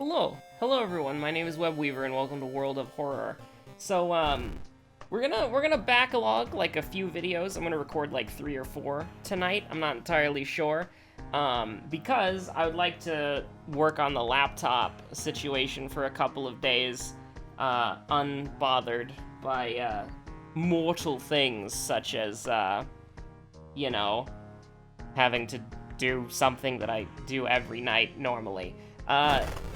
Hello everyone. My name is Webweaver, and welcome to World of Horror. So, we're gonna backlog like a few videos. I'm gonna record like 3 or 4 tonight. I'm not entirely sure, because I would like to work on the laptop situation for a couple of days, unbothered by mortal things such as, you know, having to do something that I do every night normally.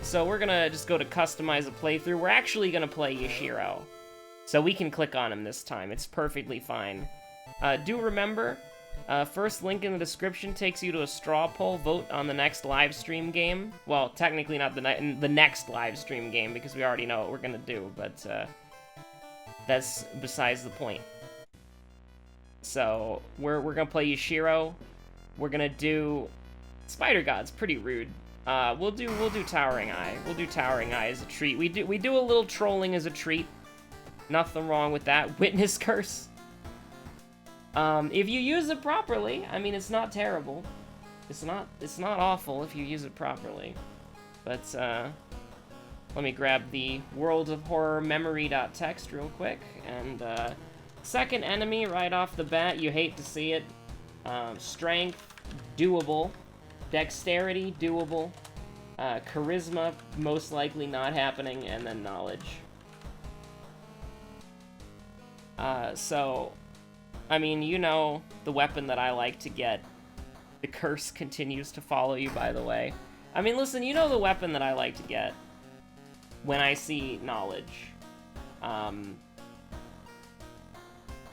So we're gonna just go to customize a playthrough. We're actually gonna play Yashiro. So we can click on him this time. It's perfectly fine. Do remember, first link in the description takes you to a straw poll vote on the next live stream game. Well, technically not the next live stream game, because we already know what we're gonna do, but that's besides the point. So we're gonna play Yashiro. We're gonna do Spider God's pretty rude. We'll do Towering Eye. We'll do Towering Eye as a treat. We do a little trolling as a treat. Nothing wrong with that. Witness Curse. If you use it properly, I mean, it's not terrible. It's not awful if you use it properly. But let me grab the World of Horror memory.txt real quick. And second enemy right off the bat, you hate to see it. Strength, doable. Dexterity, doable. Charisma, most likely not happening, and then knowledge. So, I mean, you know the weapon that I like to get. The curse continues to follow you, by the way. I mean, listen, you know the weapon that I like to get when I see knowledge.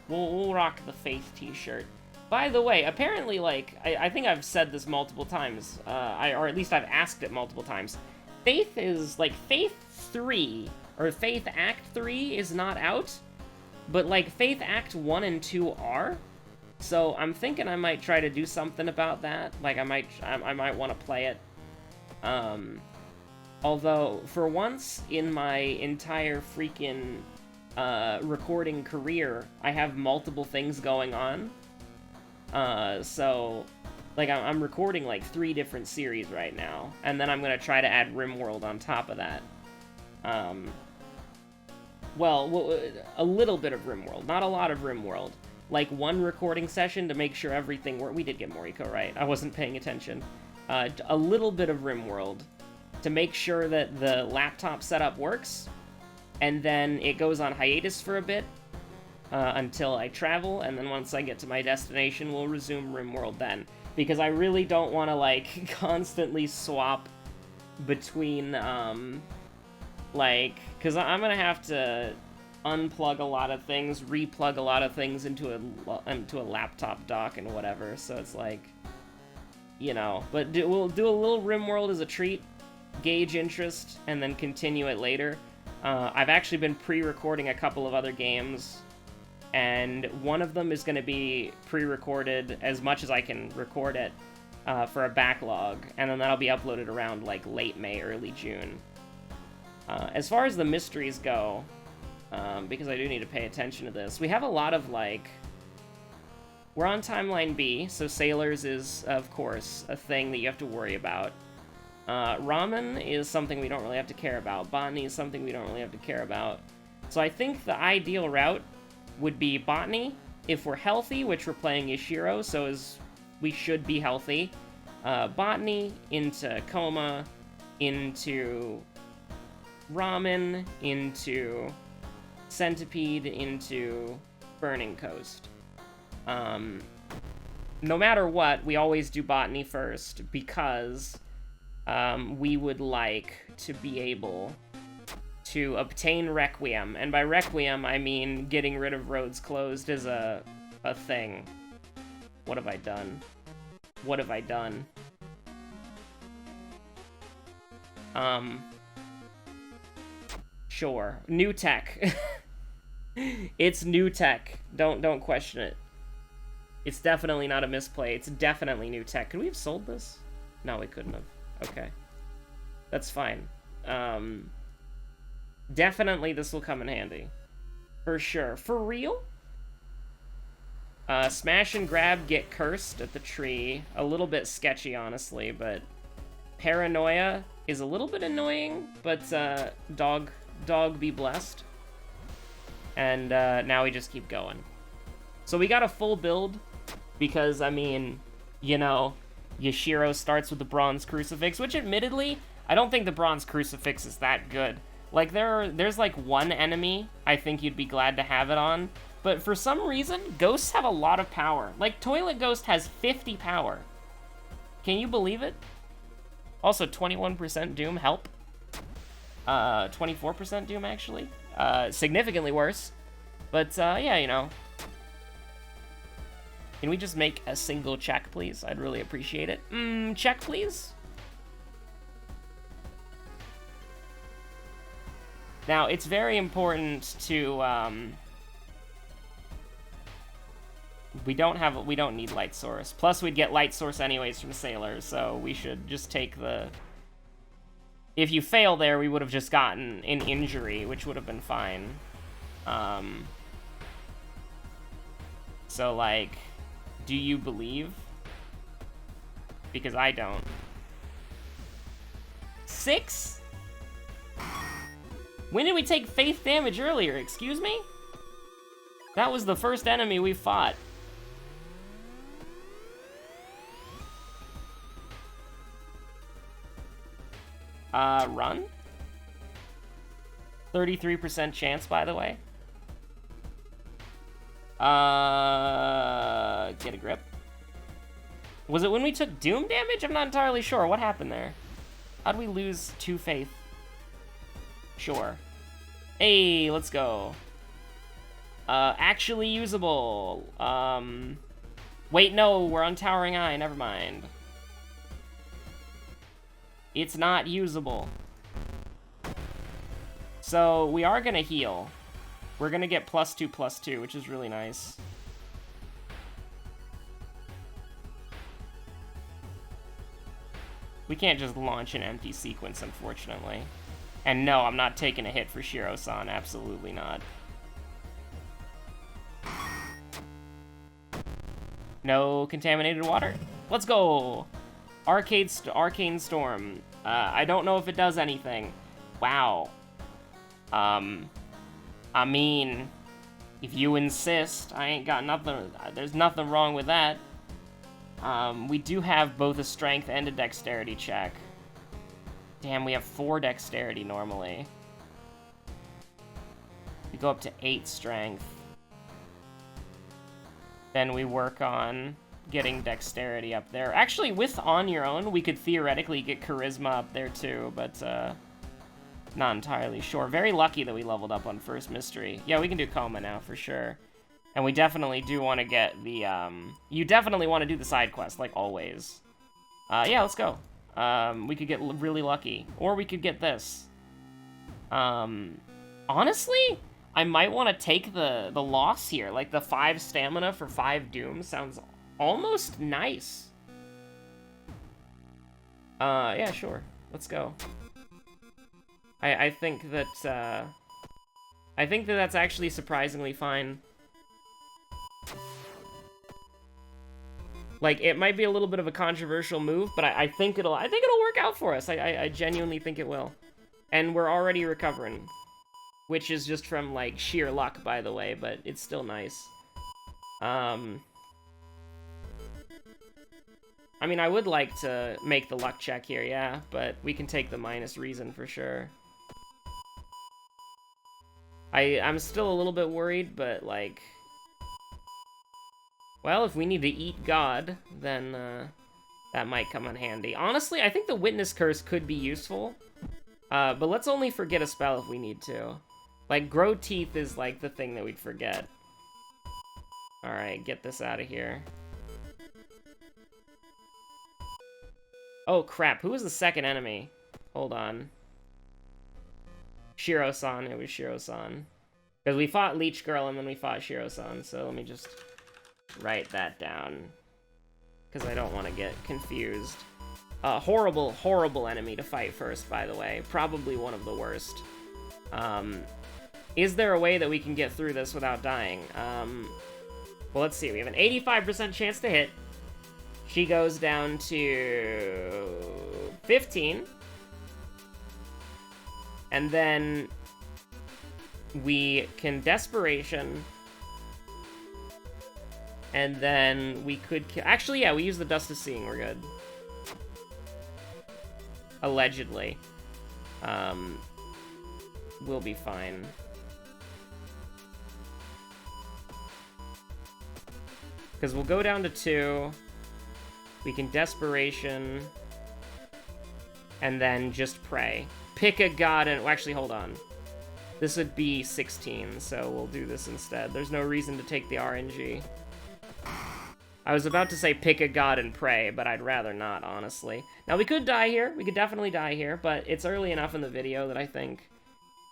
We'll rock the Faith t-shirt. By the way, apparently, like, I think I've said this multiple times, or at least I've asked it multiple times. Faith is, like, Faith 3, or Faith Act 3 is not out, but, like, Faith Act 1 and 2 are. So I'm thinking I might try to do something about that. Like, I might want to play it. Although, for once in my entire freaking recording career, I have multiple things going on. So, like, I'm recording, like, 3 different series right now, and then I'm gonna try to add RimWorld on top of that. Well, a little bit of RimWorld, not a lot of RimWorld. Like, 1 recording session to make sure everything worked. We did get Moriko right. I wasn't paying attention. A little bit of RimWorld to make sure that the laptop setup works, and then it goes on hiatus for a bit, until I travel, and then once I get to my destination, we'll resume RimWorld then. Because I really don't want to, like, constantly swap between, like, because I'm going to have to unplug a lot of things, replug a lot of things into a laptop dock and whatever, so it's like, you know. But we'll do a little RimWorld as a treat, gauge interest, and then continue it later. I've actually been pre-recording a couple of other games, and one of them is going to be pre-recorded as much as I can record it for a backlog, and then that'll be uploaded around, like, late May, early June. As far as the mysteries go, because I do need to pay attention to this, we have a lot of, like... We're on Timeline B, so Sailors is, of course, a thing that you have to worry about. Ramen is something we don't really have to care about. Botany is something we don't really have to care about. So I think the ideal route would be Botany, if we're healthy, which we're playing Yashiro, so we should be healthy. Botany into Coma, into Ramen, into Centipede, into Burning Coast. No matter what, we always do Botany first, because we would like to be able to obtain Requiem, and by Requiem, I mean getting rid of roads closed as a thing. What have I done? What have I done? Sure. New tech. It's new tech. Don't question it. It's definitely not a misplay. It's definitely new tech. Could we have sold this? No, we couldn't have. Okay. That's fine. Definitely this will come in handy. For sure. For real? Smash and grab, get cursed at the tree. A little bit sketchy, honestly, but Paranoia is a little bit annoying, but dog be blessed. And now we just keep going. So we got a full build because, I mean, you know, Yashiro starts with the Bronze Crucifix, which admittedly, I don't think the Bronze Crucifix is that good. Like, there's like one enemy I think you'd be glad to have it on, but for some reason, ghosts have a lot of power. Like, Toilet Ghost has 50 power. Can you believe it? Also, 21% Doom, help. 24% Doom, actually. Significantly worse. But, yeah, you know. Can we just make a single check, please? I'd really appreciate it. Check, please? Now, it's very important to, we don't need Light Source. Plus, we'd get Light Source anyways from Sailor, so we should just take the... If you fail there, we would have just gotten an injury, which would have been fine. So, like, do you believe? Because I don't. 6? When did we take faith damage earlier? Excuse me? That was the first enemy we fought. Run? 33% chance, by the way. Get a grip. Was it when we took Doom damage? I'm not entirely sure. What happened there? How'd we lose 2 faith? Sure. Hey, let's go. Actually usable. Wait, no, we're on Towering Eye, never mind. It's not usable. So, we are gonna heal. We're gonna get +2/+2, which is really nice. We can't just launch an empty sequence, unfortunately. And no, I'm not taking a hit for Shiro-san, absolutely not. No contaminated water. Let's go! Arcane Storm. I don't know if it does anything. Wow. I mean, if you insist, I ain't got nothing, there's nothing wrong with that. We do have both a strength and a dexterity check. Damn, we have 4 dexterity normally. We go up to 8 strength. Then we work on getting dexterity up there. Actually, with On Your Own, we could theoretically get charisma up there too, but not entirely sure. Very lucky that we leveled up on First Mystery. Yeah, we can do Coma now for sure. And we definitely do want to get the, you definitely want to do the side quest, like always. Yeah, let's go. We could get really lucky. Or we could get this. Honestly, I might want to take the loss here. Like, the 5 stamina for 5 doom sounds almost nice. Yeah, sure. Let's go. I think that, that's actually surprisingly fine. Like, it might be a little bit of a controversial move, but I think it'll work out for us. I genuinely think it will. And we're already recovering. Which is just from, like, sheer luck, by the way, but it's still nice. I mean, I would like to make the luck check here, yeah, but we can take the minus reason for sure. I'm still a little bit worried, but, like... Well, if we need to eat God, then that might come in handy. Honestly, I think the Witness Curse could be useful. But let's only forget a spell if we need to. Like, Grow Teeth is, like, the thing that we'd forget. Alright, get this out of here. Oh, crap. Who was the second enemy? Hold on. Shiro-san. It was Shiro-san. Because we fought Leech Girl and then we fought Shiro-san, so let me just write that down. Because I don't want to get confused. Horrible, horrible enemy to fight first, by the way. Probably one of the worst. Is there a way that we can get through this without dying? Well, let's see. We have an 85% chance to hit. She goes down to 15. And then we can Desperation. And then we could kill... Actually, yeah, we use the Dust of Seeing. We're good. Allegedly. We'll be fine. Because we'll go down to 2. We can Desperation. And then just pray. Pick a god and... Well, actually, hold on. This would be 16, so we'll do this instead. There's no reason to take the RNG. I was about to say pick a god and pray, but I'd rather not, honestly. Now, we could die here. We could definitely die here, but it's early enough in the video that I think,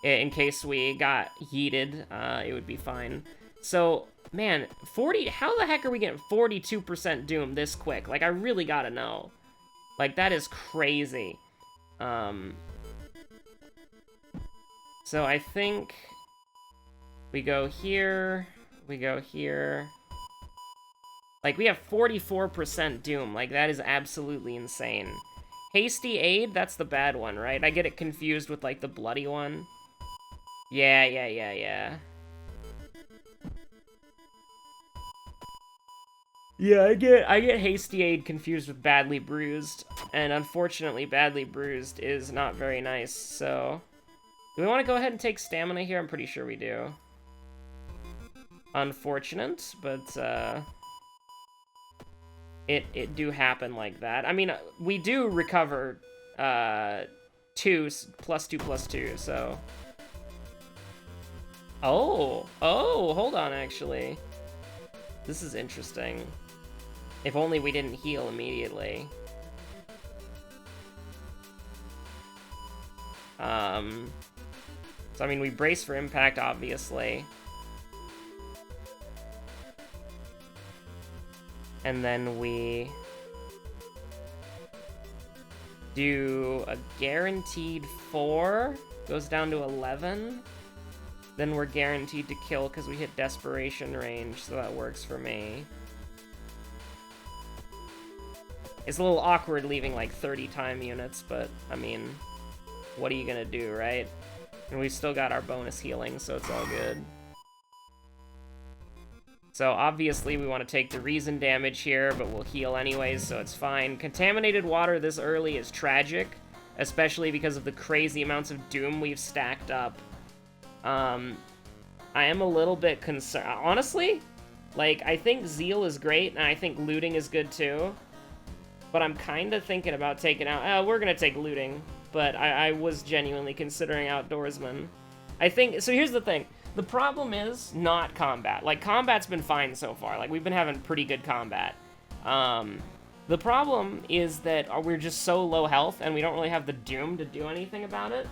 in case we got yeeted, it would be fine. So, man, 40... How the heck are we getting 42% Doom this quick? Like, I really gotta know. Like, that is crazy. So I think we go here, we go here. Like, we have 44% Doom. Like, that is absolutely insane. Hasty Aid, that's the bad one, right? I get it confused with, like, the bloody one. Yeah. Yeah, I get Hasty Aid confused with Badly Bruised, and unfortunately, Badly Bruised is not very nice, so... Do we want to go ahead and take Stamina here? I'm pretty sure we do. Unfortunate, but, It do happen like that. I mean, we do recover, 2 plus 2 plus 2, so... Oh, hold on, actually. This is interesting. If only we didn't heal immediately. So, I mean, we brace for impact, obviously. And then we do a guaranteed 4. Goes down to 11. Then we're guaranteed to kill because we hit Desperation range, so that works for me. It's a little awkward leaving like 30 time units, but I mean, what are you gonna do, right? And we've still got our bonus healing, so it's all good. So obviously we want to take the reason damage here, but we'll heal anyways, so it's fine. Contaminated water this early is tragic, especially because of the crazy amounts of Doom we've stacked up. I am a little bit concerned. Honestly, like, I think Zeal is great, and I think Looting is good too. But I'm kind of thinking about taking out... we're going to take Looting, but I was genuinely considering Outdoorsman. I think... So here's the thing. The problem is not combat. Like, combat's been fine so far. Like, we've been having pretty good combat. The problem is that we're just so low health, and we don't really have the Doom to do anything about it.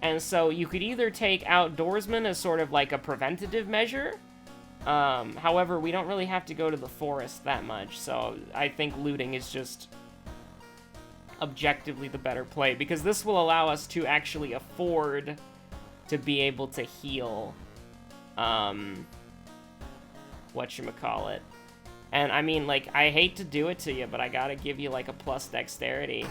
And so you could either take Outdoorsman as sort of like a preventative measure. However, we don't really have to go to the forest that much, so I think Looting is just objectively the better play, because this will allow us to actually afford to be able to heal, whatchamacallit. And I mean, like, I hate to do it to you, but I gotta give you like a plus dexterity.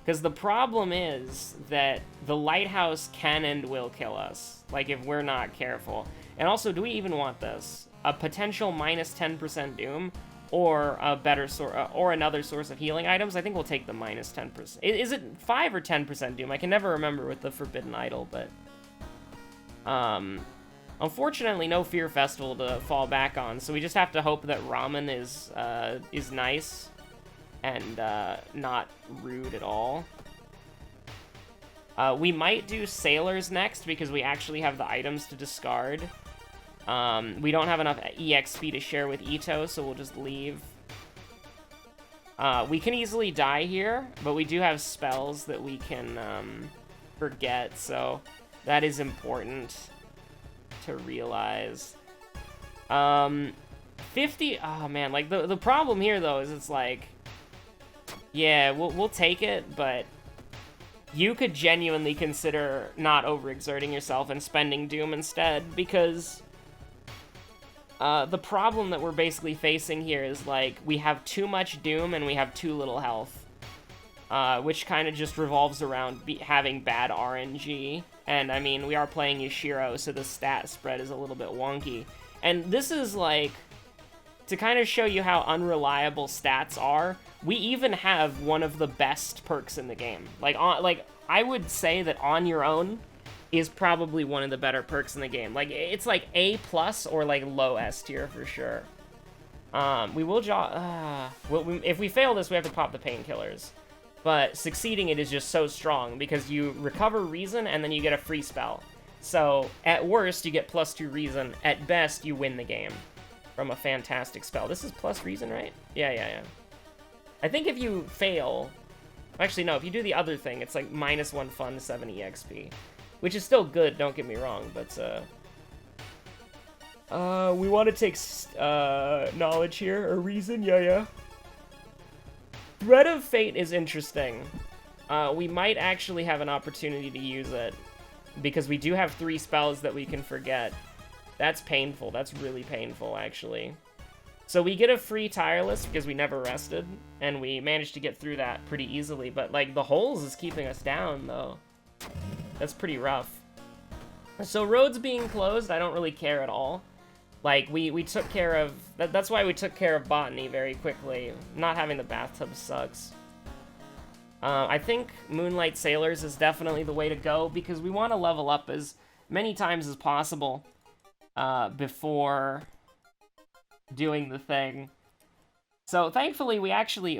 Because the problem is that the lighthouse can and will kill us, like, if we're not careful. And also, do we even want this? A potential minus 10% Doom, or a better or another source of healing items? I think we'll take the minus 10%. Is it 5 or 10% Doom? I can never remember with the Forbidden Idol, but... unfortunately, no Fear Festival to fall back on, so we just have to hope that Ramen is nice and not rude at all. We might do Sailors next, because we actually have the items to discard. We don't have enough EXP to share with EmmerD'oh, so we'll just leave. We can easily die here, but we do have spells that we can forget, so that is important to realize. 50... Oh, man, like, the problem here, though, is it's like... Yeah, we'll take it, but you could genuinely consider not overexerting yourself and spending Doom instead, because the problem that we're basically facing here is, like, we have too much Doom and we have too little health. which kind of just revolves around having bad RNG. And, I mean, we are playing Yashiro, so the stat spread is a little bit wonky. And this is, like, to kind of show you how unreliable stats are, we even have one of the best perks in the game. Like, I would say that On Your Own is probably one of the better perks in the game. Like, it's like A+ or, like, low S tier for sure. We will if we fail this, we have to pop the painkillers. But succeeding it is just so strong because you recover reason and then you get a free spell. So at worst, you get +2 reason. At best, you win the game from a fantastic spell. This is plus reason, right? Yeah. I think if you fail... Actually, no, if you do the other thing, it's like -1 fun, 7 EXP. Which is still good, don't get me wrong, but we want to take knowledge here, or reason, yeah. Thread of Fate is interesting. We might actually have an opportunity to use it, because we do have 3 spells that we can forget. That's painful. That's really painful, actually. So we get a free Tireless because we never rested, and we managed to get through that pretty easily, but, like, the holes is keeping us down, though. That's pretty rough. So roads being closed, I don't really care at all. Like, we took care of... That's why we took care of botany very quickly. Not having the bathtub sucks. I think Moonlight Sailors is definitely the way to go, because we want to level up as many times as possible before doing the thing. So, thankfully, we actually...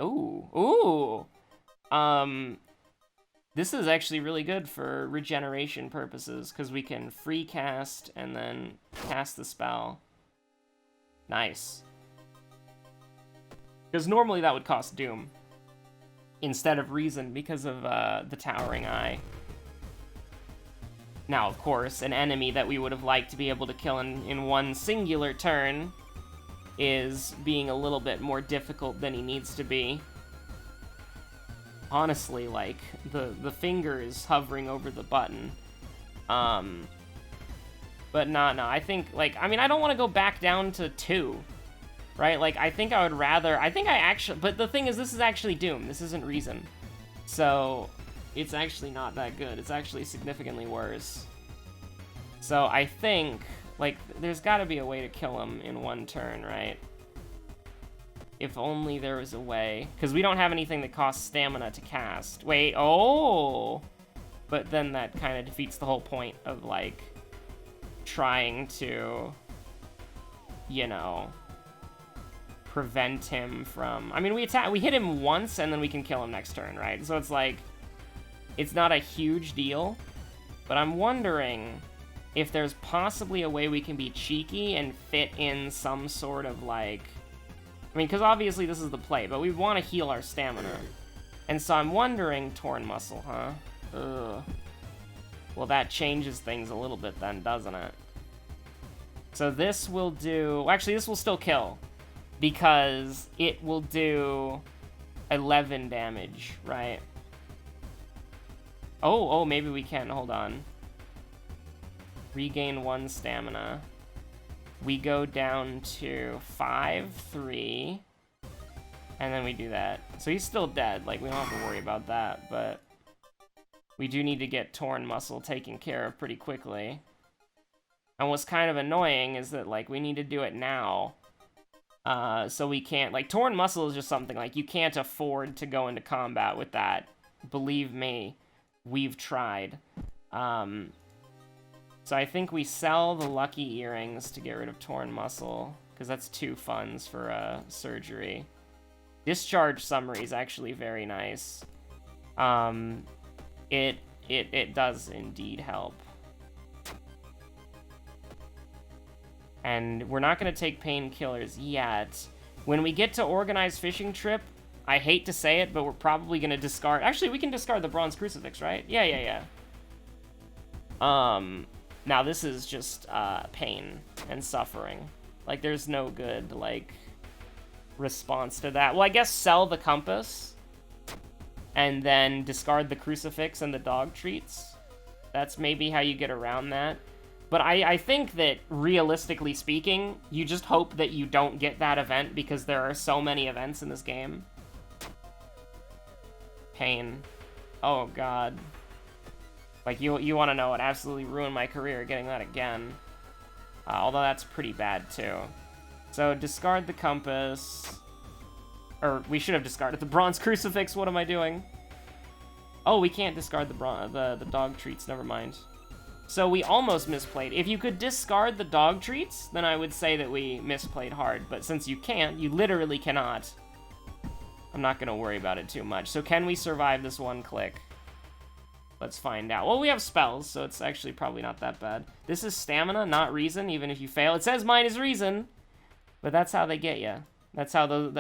This is actually really good for regeneration purposes, because we can free cast and then cast the spell. Nice. Because normally that would cost Doom instead of Reason because of the Towering Eye. Now, of course, an enemy that we would have liked to be able to kill in one singular turn is being a little bit more difficult than he needs to be. Honestly, like, the finger is hovering over the button. But no, I think, like, I mean, I don't want to go back down to 2, right? Like, I think I would rather, but the thing is, this is actually Doom. This isn't Reason. So, it's actually not that good. It's actually significantly worse. So, I think, like, there's got to be a way to kill him in one turn, right? If only there was a way. Because we don't have anything that costs stamina to cast. Wait, oh! But then that kind of defeats the whole point of, like, trying to, you know, prevent him from... I mean, we hit him once, and then we can kill him next turn, right? So it's like, it's not a huge deal, but I'm wondering if there's possibly a way we can be cheeky and fit in some sort of, like... I mean, because obviously this is the play, but we want to heal our stamina. And so I'm wondering... Torn Muscle, huh? Ugh. Well, that changes things a little bit then, doesn't it? So this will do... Actually, this will still kill. Because it will do 11 damage, right? Oh, maybe we can. Hold on. Regain 1 stamina. We go down to 5, 3. And then we do that. So he's still dead. Like, we don't have to worry about that, but... We do need to get Torn Muscle taken care of pretty quickly. And what's kind of annoying is that, like, we need to do it now. So we can't... Like, Torn Muscle is just something, like, you can't afford to go into combat with that. Believe me, we've tried. So I think we sell the Lucky Earrings to get rid of Torn Muscle, because that's 2 funds for surgery. Discharge Summary is actually very nice. It does indeed help. And we're not going to take painkillers yet. When we get to Organized Fishing Trip, I hate to say it, but we're probably going to discard... Actually, we can discard the Bronze Crucifix, right? Yeah. Now, this is just pain and suffering. Like, there's no good, like, response to that. Well, I guess sell the Compass, and then discard the Crucifix and the dog treats. That's maybe how you get around that. But I think that, realistically speaking, you just hope that you don't get that event, because there are so many events in this game. Pain. Oh, God. Like, you want to know what absolutely ruined my career, getting that again. Although that's pretty bad, too. So, discard the compass. Or, we should have discarded the bronze crucifix. What am I doing? Oh, we can't discard the dog treats. Never mind. So, we almost misplayed. If you could discard the dog treats, then I would say that we misplayed hard. But since you can't, you literally cannot. I'm not going to worry about it too much. So, can we survive this one click? Let's find out. Well, we have spells, so it's actually probably not that bad. This is stamina, not reason, even if you fail. It says mine is reason, but that's how they get you. That's how those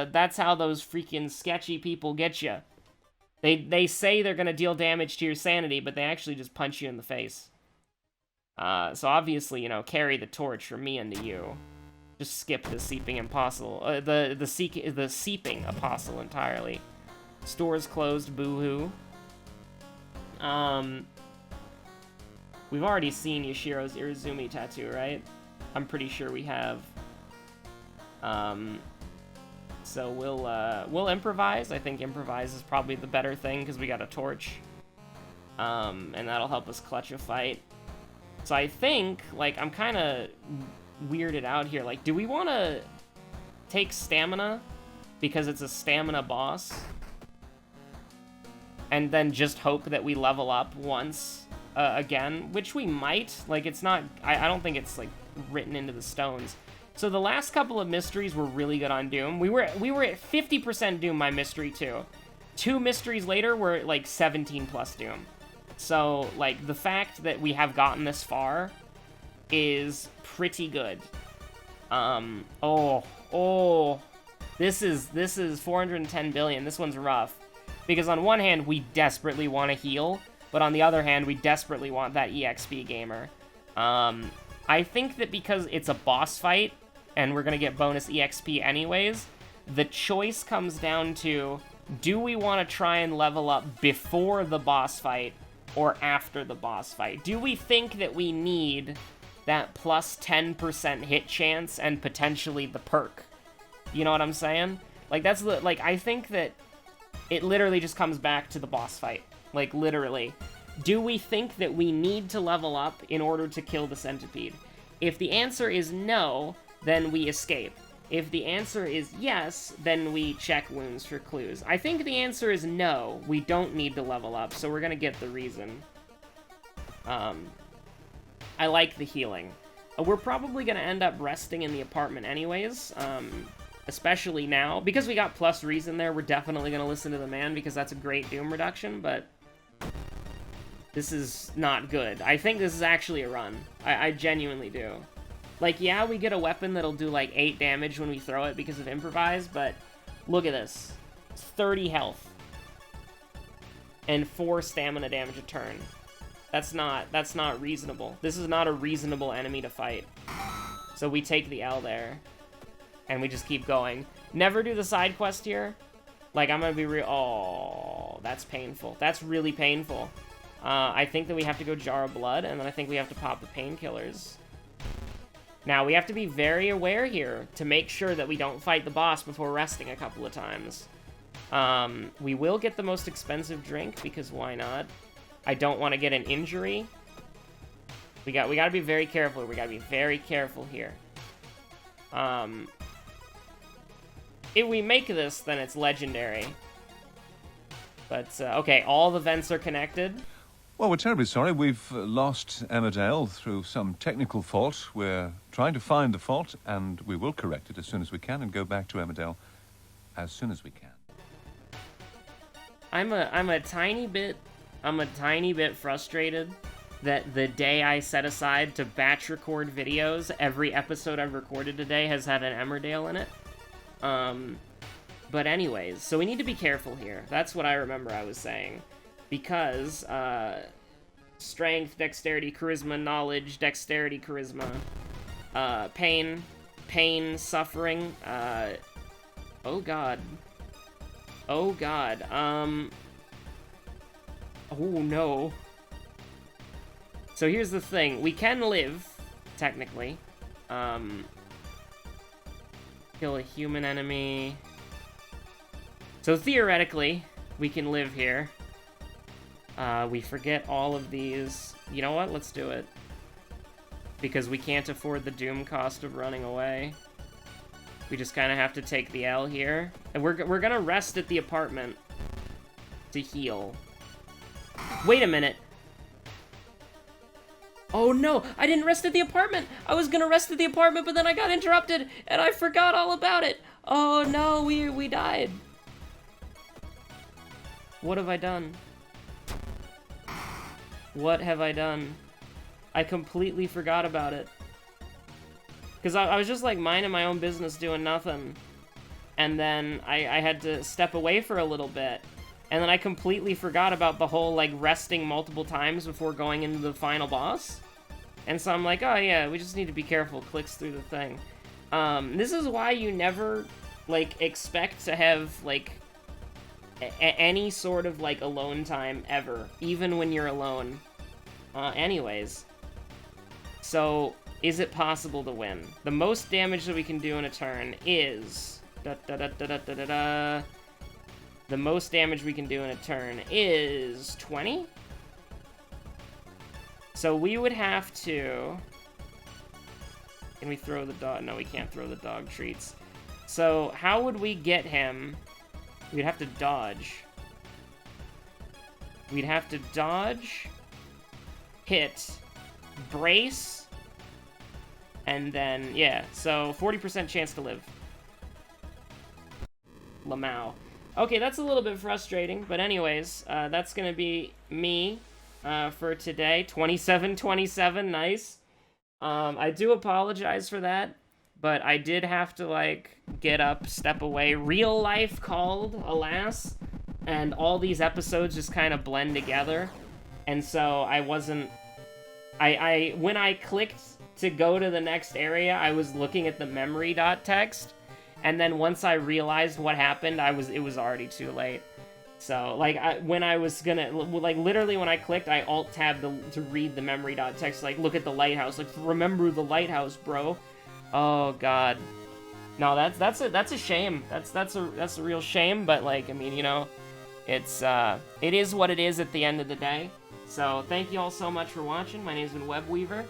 freaking sketchy people get you. They say they're gonna deal damage to your sanity, but they actually just punch you in the face. So obviously, you know, carry the torch from me into you. Just skip the seeping apostle, the seeping apostle entirely. Store's closed. Boo-hoo. We've already seen Yoshiro's Irizumi tattoo, right? I'm pretty sure we have. So we'll improvise. I think improvise is probably the better thing because we got a torch. And that'll help us clutch a fight. So I think, like, I'm kind of weirded out here. Like, do we want to take stamina because it's a stamina boss? And then just hope that we level up once again, which we might. Like, it's not... I don't think it's, like, written into the stones. So the last couple of mysteries were really good on Doom. We were at 50% Doom by Mystery 2. 2 mysteries later, we're at, like, 17 plus Doom. So, like, the fact that we have gotten this far is pretty good. This is 410 billion. This one's rough. Because on one hand, we desperately want to heal, but on the other hand, we desperately want that EXP gamer. I think that because it's a boss fight, and we're going to get bonus EXP anyways, the choice comes down to, do we want to try and level up before the boss fight, or after the boss fight? Do we think that we need that plus 10% hit chance and potentially the perk? You know what I'm saying? Like, that's the, like, I think that it literally just comes back to the boss fight. Like, literally. Do we think that we need to level up in order to kill the centipede? If the answer is no, then we escape. If the answer is yes, then we check wounds for clues. I think the answer is no, we don't need to level up, so we're gonna get the reason. I like the healing. We're probably gonna end up resting in the apartment anyways, especially now. Because we got plus reason there, we're definitely gonna listen to the man, because that's a great Doom reduction, but this is not good. I think this is actually a run. I genuinely do. Like, yeah, we get a weapon that'll do, like, 8 damage when we throw it because of improvise, but look at this. It's 30 health. And 4 stamina damage a turn. That's not reasonable. This is not a reasonable enemy to fight. So we take the L there. And we just keep going. Never do the side quest here. Like, I'm gonna be real... Oh, that's painful. That's really painful. I think that we have to go Jar of Blood, and then I think we have to pop the painkillers. Now, we have to be very aware here to make sure that we don't fight the boss before resting a couple of times. We will get the most expensive drink, because why not? I don't want to get an injury. We gotta be very careful. We gotta be very careful here. If we make this, then it's legendary. But, okay, all the vents are connected. Well, we're terribly sorry. We've lost EmmerD'oh through some technical fault. We're trying to find the fault, and we will correct it as soon as we can and go back to EmmerD'oh as soon as we can. I'm a tiny bit frustrated that the day I set aside to batch record videos, every episode I've recorded today has had an EmmerD'oh in it. But anyways, so we need to be careful here. That's what I remember I was saying. Because, strength, dexterity, charisma, knowledge, dexterity, charisma, pain, suffering, oh god. Oh god, oh no. So here's the thing, we can live, technically, kill a human enemy. So theoretically, We can live here. We forget all of these. You know what? Let's do it. Because we can't afford the doom cost of running away. We just kind of have to take the L here. And we're gonna rest at the apartment to heal. Wait a minute. Oh no, I didn't rest at the apartment. I was gonna rest at the apartment, but then I got interrupted and I forgot all about it. Oh no, we died. What have I done? What have I done? I completely forgot about it. Because I was just like minding my own business doing nothing. And then I had to step away for a little bit. And then I completely forgot about the whole like resting multiple times before going into the final boss. And so I'm like, oh yeah, we just need to be careful. Clicks through the thing. This is why you never like expect to have like any sort of like alone time ever, even when you're alone. Anyways. So, is it possible to win? The most damage that we can do in a turn is... The most damage we can do in a turn is 20? So we would have to... Can we throw the dog? No, we can't throw the dog treats. So, how would we get him? We'd have to dodge. We'd have to dodge, hit, brace, and then, yeah, so 40% chance to live. Lamau. Okay, that's a little bit frustrating, but anyways, that's gonna be me for today. 27-27, nice. I do apologize for that, but I did have to, like, get up, step away. Real life called, alas, and all these episodes just kind of blend together, and so I wasn't... when I clicked to go to the next area, I was looking at the EmmerD'oh text, and then once I realized what happened, it was already too late. So, like, when I was gonna, like, literally when I clicked, I alt-tabbed to read the EmmerD'oh text, like, look at the lighthouse, like, remember the lighthouse, bro. Oh, God. No, that's a shame. That's a real shame, but, like, I mean, you know, it is what it is at the end of the day. So, thank you all so much for watching. My name's been Webweaver,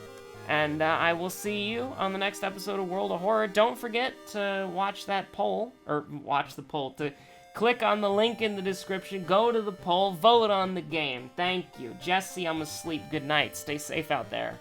and I will see you on the next episode of World of Horror. Don't forget to watch that poll, or watch the poll, to click on the link in the description, go to the poll, vote on the game. Thank you. Jesse, I'm asleep. Good night. Stay safe out there.